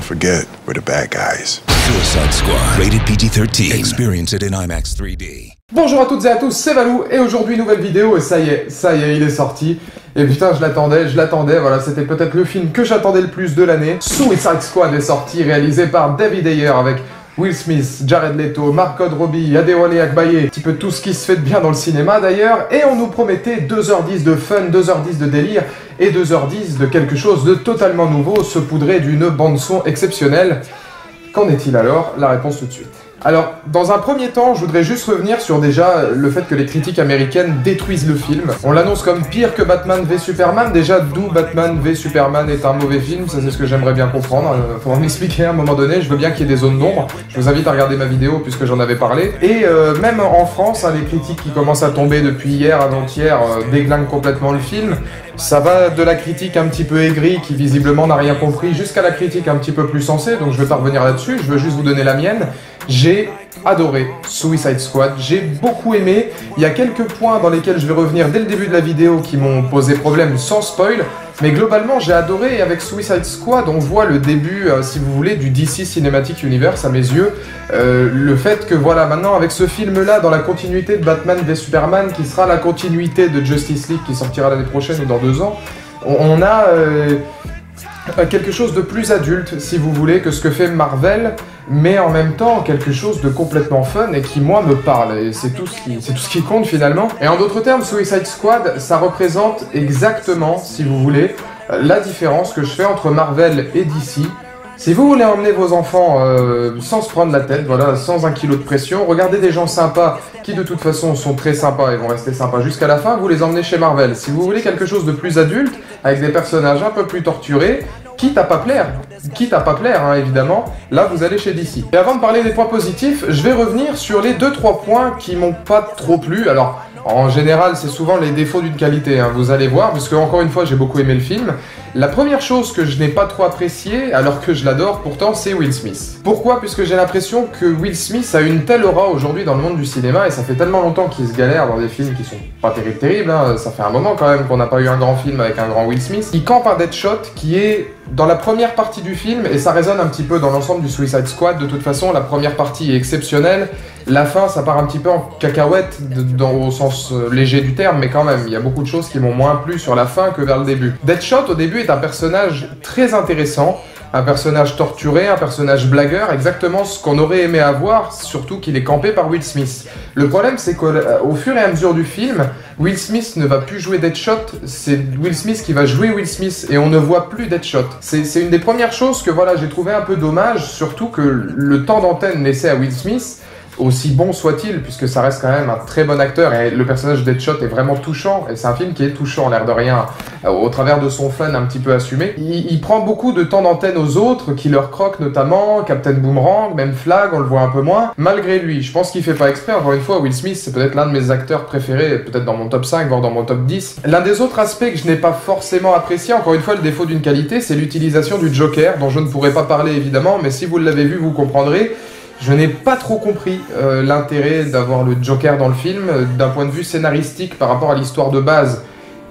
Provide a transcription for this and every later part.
don't forget, we're the bad guys. Suicide Squad, rated PG-13. Experience it in IMAX 3D. Bonjour à toutes et à tous, c'est Valou, et aujourd'hui nouvelle vidéo, et ça y est, il est sorti. Et putain, je l'attendais, voilà, c'était peut-être le film que j'attendais le plus de l'année. Suicide Squad est sorti, réalisé par David Ayer, avec Will Smith, Jared Leto, Margot Robbie, Adewale Agbaye, un petit peu tout ce qui se fait de bien dans le cinéma d'ailleurs, et on nous promettait 2h10 de fun, 2h10 de délire, et 2h10 de quelque chose de totalement nouveau, saupoudré d'une bande-son exceptionnelle. Qu'en est-il alors? La réponse tout de suite. Alors, dans un premier temps, je voudrais juste revenir sur déjà le fait que les critiques américaines détruisent le film. On l'annonce comme pire que Batman v Superman, déjà d'où Batman v Superman est un mauvais film, ça c'est ce que j'aimerais bien comprendre, faudra m'expliquer à un moment donné, je veux bien qu'il y ait des zones d'ombre, je vous invite à regarder ma vidéo puisque j'en avais parlé. Et même en France, les critiques qui commencent à tomber depuis hier, avant-hier, déglinguent complètement le film. Ça va de la critique un petit peu aigrie qui visiblement n'a rien compris jusqu'à la critique un petit peu plus sensée, donc je vais pas revenir là-dessus, je veux juste vous donner la mienne. J'ai adoré Suicide Squad, j'ai beaucoup aimé, il y a quelques points dans lesquels je vais revenir dès le début de la vidéo qui m'ont posé problème sans spoil, mais globalement j'ai adoré, et avec Suicide Squad on voit le début, si vous voulez, du DC Cinematic Universe à mes yeux. Le fait que voilà, maintenant avec ce film là, dans la continuité de Batman v Superman, qui sera la continuité de Justice League qui sortira l'année prochaine ou dans 2 ans, on a quelque chose de plus adulte, si vous voulez, que ce que fait Marvel, mais en même temps quelque chose de complètement fun et qui, moi, me parle. Et c'est tout ce qui compte, finalement. Et en d'autres termes, Suicide Squad, ça représente exactement, si vous voulez, la différence que je fais entre Marvel et DC. Si vous voulez emmener vos enfants sans se prendre la tête, voilà, sans 1 kilo de pression, regardez des gens sympas qui de toute façon sont très sympas et vont rester sympas jusqu'à la fin, vous les emmenez chez Marvel. Si vous voulez quelque chose de plus adulte, avec des personnages un peu plus torturés, quitte à pas plaire, hein, évidemment, là vous allez chez DC. Et avant de parler des points positifs, je vais revenir sur les 2-3 points qui m'ont pas trop plu. Alors, en général, c'est souvent les défauts d'une qualité, hein, vous allez voir, parce que encore une fois, j'ai beaucoup aimé le film. La première chose que je n'ai pas trop appréciée, alors que je l'adore pourtant, c'est Will Smith. Pourquoi? Puisque j'ai l'impression que Will Smith a une telle aura aujourd'hui dans le monde du cinéma, et ça fait tellement longtemps qu'il se galère dans des films qui sont pas terribles, hein, ça fait un moment quand même qu'on n'a pas eu un grand film avec un grand Will Smith. Il campe un Deadshot qui est dans la première partie du film, et ça résonne un petit peu dans l'ensemble du Suicide Squad. De toute façon, la première partie est exceptionnelle. La fin, ça part un petit peu en cacahuète, au sens léger du terme, mais quand même, il y a beaucoup de choses qui m'ont moins plu sur la fin que vers le début. Deadshot, au début, est un personnage très intéressant, un personnage torturé, un personnage blagueur, exactement ce qu'on aurait aimé avoir, surtout qu'il est campé par Will Smith. Le problème, c'est qu'au fur et à mesure du film, Will Smith ne va plus jouer Deadshot, c'est Will Smith qui va jouer Will Smith, et on ne voit plus Deadshot. C'est une des premières choses que voilà, j'ai trouvé un peu dommage, surtout que le temps d'antenne laissé à Will Smith, aussi bon soit-il, puisque ça reste quand même un très bon acteur, et le personnage de Deadshot est vraiment touchant, et c'est un film qui est touchant, l'air de rien, au travers de son fun un petit peu assumé. Il prend beaucoup de temps d'antenne aux autres, Killer Croc notamment, Captain Boomerang, même Flag, on le voit un peu moins, malgré lui. Je pense qu'il fait pas exprès, encore une fois, Will Smith, c'est peut-être l'un de mes acteurs préférés, peut-être dans mon top 5, voire dans mon top 10. L'un des autres aspects que je n'ai pas forcément apprécié, encore une fois, le défaut d'une qualité, c'est l'utilisation du Joker, dont je ne pourrais pas parler évidemment, mais si vous l'avez vu, vous comprendrez. Je n'ai pas trop compris l'intérêt d'avoir le Joker dans le film. D'un point de vue scénaristique, par rapport à l'histoire de base,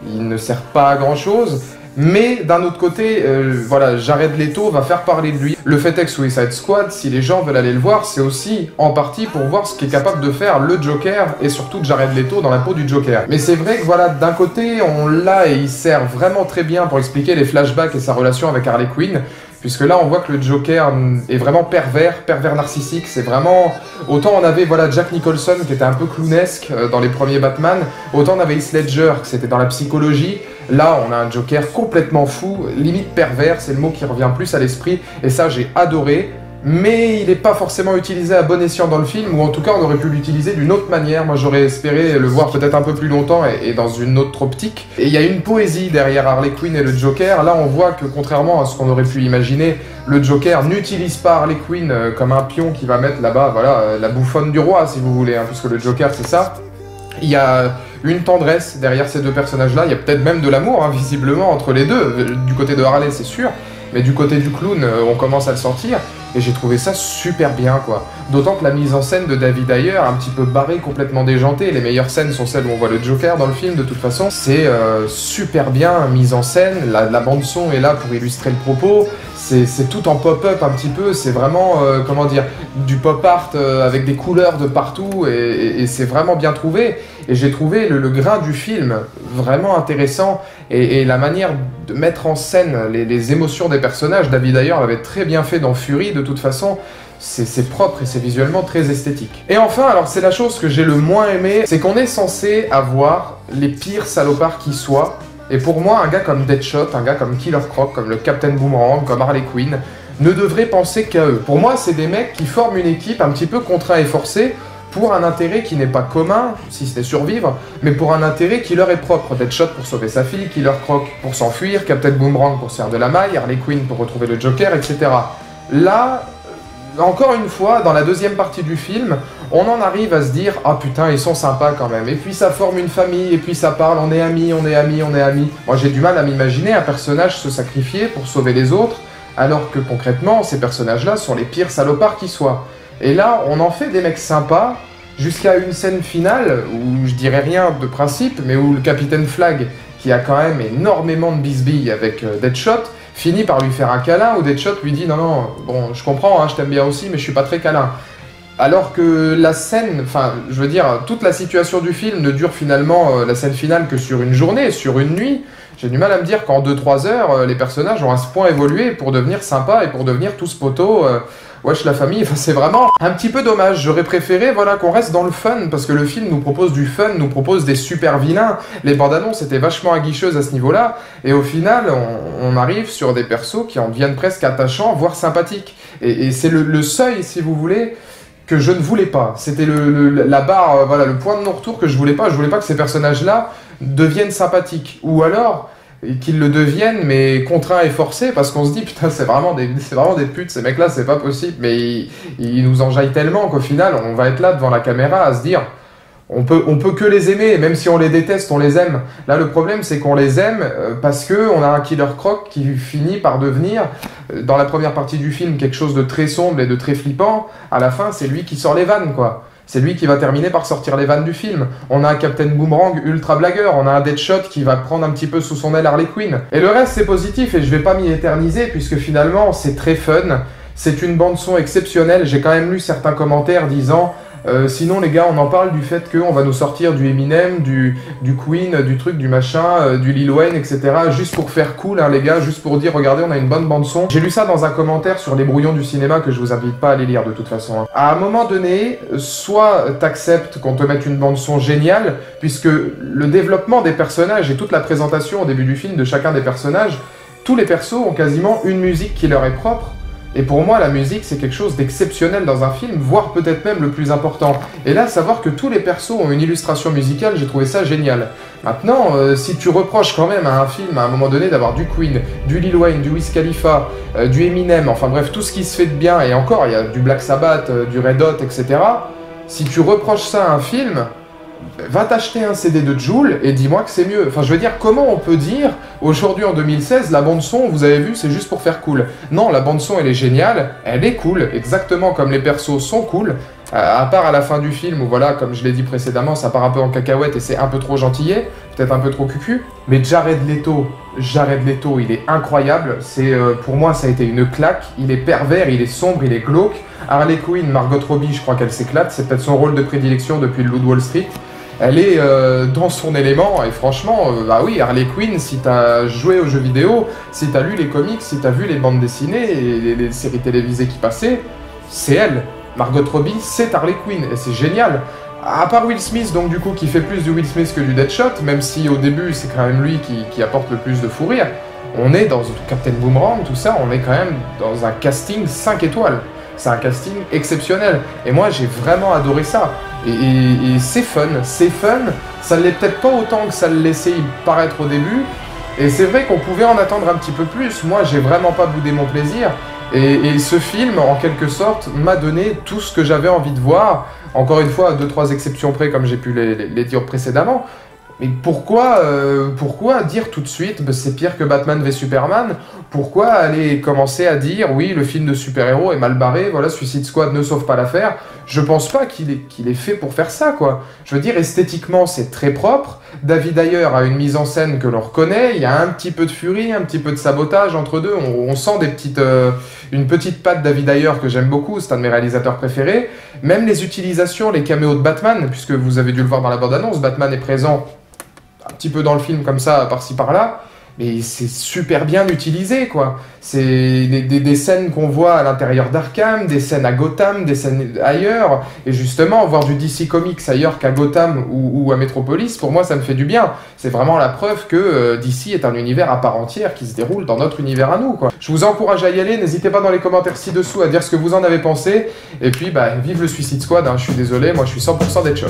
il ne sert pas à grand chose. Mais d'un autre côté, voilà, Jared Leto va faire parler de lui. Le fait est que Suicide Squad, si les gens veulent aller le voir, c'est aussi en partie pour voir ce qu'est capable de faire le Joker, et surtout Jared Leto dans la peau du Joker. Mais c'est vrai que voilà, d'un côté, on l'a et il sert vraiment très bien pour expliquer les flashbacks et sa relation avec Harley Quinn. Puisque là, on voit que le Joker est vraiment pervers narcissique, c'est vraiment... Autant on avait voilà, Jack Nicholson qui était un peu clownesque dans les premiers Batman, autant on avait Heath Ledger qui c'était dans la psychologie. Là, on a un Joker complètement fou, limite pervers, c'est le mot qui revient plus à l'esprit, et ça j'ai adoré. Mais il n'est pas forcément utilisé à bon escient dans le film, ou en tout cas on aurait pu l'utiliser d'une autre manière. Moi j'aurais espéré le voir peut-être un peu plus longtemps et dans une autre optique. Et il y a une poésie derrière Harley Quinn et le Joker. Là on voit que contrairement à ce qu'on aurait pu imaginer, le Joker n'utilise pas Harley Quinn comme un pion qui va mettre là-bas, voilà, la bouffonne du roi si vous voulez, hein, puisque le Joker c'est ça. Il y a une tendresse derrière ces deux personnages-là, il y a peut-être même de l'amour, hein, visiblement, entre les deux. Du côté de Harley c'est sûr, mais du côté du clown, on commence à le sortir. Et j'ai trouvé ça super bien, quoi. D'autant que la mise en scène de David Ayer, un petit peu barrée, complètement déjantée. Les meilleures scènes sont celles où on voit le Joker dans le film, de toute façon. C'est super bien mise en scène. La bande-son est là pour illustrer le propos. c'est tout en pop-up un petit peu, c'est vraiment, comment dire, du pop art avec des couleurs de partout, et c'est vraiment bien trouvé. Et j'ai trouvé le grain du film vraiment intéressant, et la manière de mettre en scène les émotions des personnages. David Ayer l'avait très bien fait dans Fury, de toute façon. C'est propre et c'est visuellement très esthétique. Et enfin, alors c'est la chose que j'ai le moins aimé, c'est qu'on est censé avoir les pires salopards qui soient. Et pour moi, un gars comme Deadshot, un gars comme Killer Croc, comme le Captain Boomerang, comme Harley Quinn, ne devrait penser qu'à eux. Pour moi, c'est des mecs qui forment une équipe un petit peu contraint et forcé pour un intérêt qui n'est pas commun, si ce n'est survivre, mais pour un intérêt qui leur est propre. Deadshot pour sauver sa fille, Killer Croc pour s'enfuir, Captain Boomerang pour se faire de la maille, Harley Quinn pour retrouver le Joker, etc. Là, encore une fois, dans la deuxième partie du film, on en arrive à se dire « Ah putain, ils sont sympas quand même ». Et puis ça forme une famille, et puis ça parle, on est amis, on est amis, on est amis. Moi j'ai du mal à m'imaginer un personnage se sacrifier pour sauver les autres, alors que concrètement, ces personnages-là sont les pires salopards qui soient. Et là, on en fait des mecs sympas, jusqu'à une scène finale, où je dirais rien de principe, mais où le Capitaine Flag, qui a quand même énormément de bisbilles avec Deadshot, finit par lui faire un câlin, où Deadshot lui dit « Non, non, bon, je comprends, hein, je t'aime bien aussi, mais je suis pas très câlin ». Alors que la scène, enfin, je veux dire, toute la situation du film ne dure finalement, la scène finale, que sur une journée, sur une nuit. J'ai du mal à me dire qu'en 2-3 heures, les personnages ont à ce point évolué pour devenir sympas et pour devenir tous poteaux. Wesh la famille, enfin, c'est vraiment un petit peu dommage. J'aurais préféré, voilà, qu'on reste dans le fun, parce que le film nous propose du fun, nous propose des super vilains. Les bandes annonces étaient vachement aguicheuses à ce niveau-là, et au final, on arrive sur des persos qui en deviennent presque attachants, voire sympathiques. Et c'est le seuil, si vous voulez, que je ne voulais pas. C'était la barre, voilà, le point de non-retour que je voulais pas. Je voulais pas que ces personnages-là deviennent sympathiques. Ou alors, qu'ils le deviennent, mais contraints et forcés, parce qu'on se dit, putain, c'est vraiment des putes, ces mecs-là, c'est pas possible. Mais ils nous enjaillent tellement qu'au final, on va être là devant la caméra à se dire, on peut que les aimer, même si on les déteste, on les aime. Là, le problème, c'est qu'on les aime parce qu'on a un Killer Croc qui finit par devenir, dans la première partie du film, quelque chose de très sombre et de très flippant. À la fin, c'est lui qui sort les vannes, quoi. C'est lui qui va terminer par sortir les vannes du film. On a un Captain Boomerang ultra blagueur, on a un Deadshot qui va prendre un petit peu sous son aile Harley Quinn. Et le reste, c'est positif, et je vais pas m'y éterniser, puisque finalement, c'est très fun. C'est une bande-son exceptionnelle. J'ai quand même lu certains commentaires disant... sinon les gars, on en parle du fait qu'on va nous sortir du Eminem, du Queen, du truc, du machin, du Lil Wayne, etc. Juste pour faire cool, hein, les gars, juste pour dire, regardez, on a une bonne bande-son. J'ai lu ça dans un commentaire sur les brouillons du cinéma que je vous invite pas à aller lire de toute façon. Hein. À un moment donné, soit t'acceptes qu'on te mette une bande-son géniale, puisque le développement des personnages et toute la présentation au début du film de chacun des personnages, tous les persos ont quasiment une musique qui leur est propre. Et pour moi, la musique, c'est quelque chose d'exceptionnel dans un film, voire peut-être même le plus important. Et là, savoir que tous les persos ont une illustration musicale, j'ai trouvé ça génial. Maintenant, si tu reproches quand même à un film, à un moment donné, d'avoir du Queen, du Lil Wayne, du Wiz Khalifa, du Eminem, enfin bref, tout ce qui se fait de bien, et encore, il y a du Black Sabbath, du Red Hot, etc. Si tu reproches ça à un film... va t'acheter un CD de Jul et dis-moi que c'est mieux. Enfin, je veux dire, comment on peut dire, aujourd'hui en 2016, la bande-son, vous avez vu, c'est juste pour faire cool. Non, la bande-son, elle est géniale, elle est cool, exactement comme les persos sont cool, à part à la fin du film, où voilà, comme je l'ai dit précédemment, ça part un peu en cacahuète et c'est un peu trop gentillet, peut-être un peu trop cucu, mais Jared Leto, il est incroyable, pour moi, ça a été une claque, il est pervers, il est sombre, il est glauque. Harley Quinn, Margot Robbie, je crois qu'elle s'éclate, c'est peut-être son rôle de prédilection depuis le Loup de Wall Street. Elle est dans son élément, et franchement, bah oui, Harley Quinn, si t'as joué aux jeux vidéo, si t'as lu les comics, si t'as vu les bandes dessinées et les séries télévisées qui passaient, c'est elle. Margot Robbie, c'est Harley Quinn, et c'est génial. À part Will Smith, donc du coup, qui fait plus du Will Smith que du Deadshot, même si au début, c'est quand même lui qui apporte le plus de fou rire, on est dans Captain Boomerang, tout ça, on est quand même dans un casting 5 étoiles. C'est un casting exceptionnel. Et moi, j'ai vraiment adoré ça. Et c'est fun. C'est fun. Ça ne l'est peut-être pas autant que ça le laissait paraître au début. Et c'est vrai qu'on pouvait en attendre un petit peu plus. Moi, j'ai vraiment pas boudé mon plaisir. Et ce film, en quelque sorte, m'a donné tout ce que j'avais envie de voir. Encore une fois, à 2-3 exceptions près, comme j'ai pu les dire précédemment. Mais pourquoi dire tout de suite bah, c'est pire que Batman v Superman? Pourquoi aller commencer à dire oui, le film de super-héros est mal barré, voilà, Suicide Squad ne sauve pas l'affaire? Je pense pas qu'il est fait pour faire ça, quoi. Je veux dire, esthétiquement, c'est très propre. David Ayer a une mise en scène que l'on reconnaît. Il y a un petit peu de furie, un petit peu de sabotage entre deux. On sent une petite patte David Ayer que j'aime beaucoup. C'est un de mes réalisateurs préférés. Même les utilisations, les caméos de Batman, puisque vous avez dû le voir dans la bande-annonce, Batman est présent un petit peu dans le film comme ça, par-ci par-là. Mais c'est super bien utilisé, quoi. C'est des scènes qu'on voit à l'intérieur d'Arkham, des scènes à Gotham, des scènes ailleurs. Et justement, voir du DC Comics ailleurs qu'à Gotham ou à Metropolis, pour moi, ça me fait du bien. C'est vraiment la preuve que DC est un univers à part entière qui se déroule dans notre univers à nous, quoi. Je vous encourage à y aller. N'hésitez pas dans les commentaires ci-dessous à dire ce que vous en avez pensé. Et puis, bah, vive le Suicide Squad, hein. Je suis désolé, moi, je suis 100% Deadshot.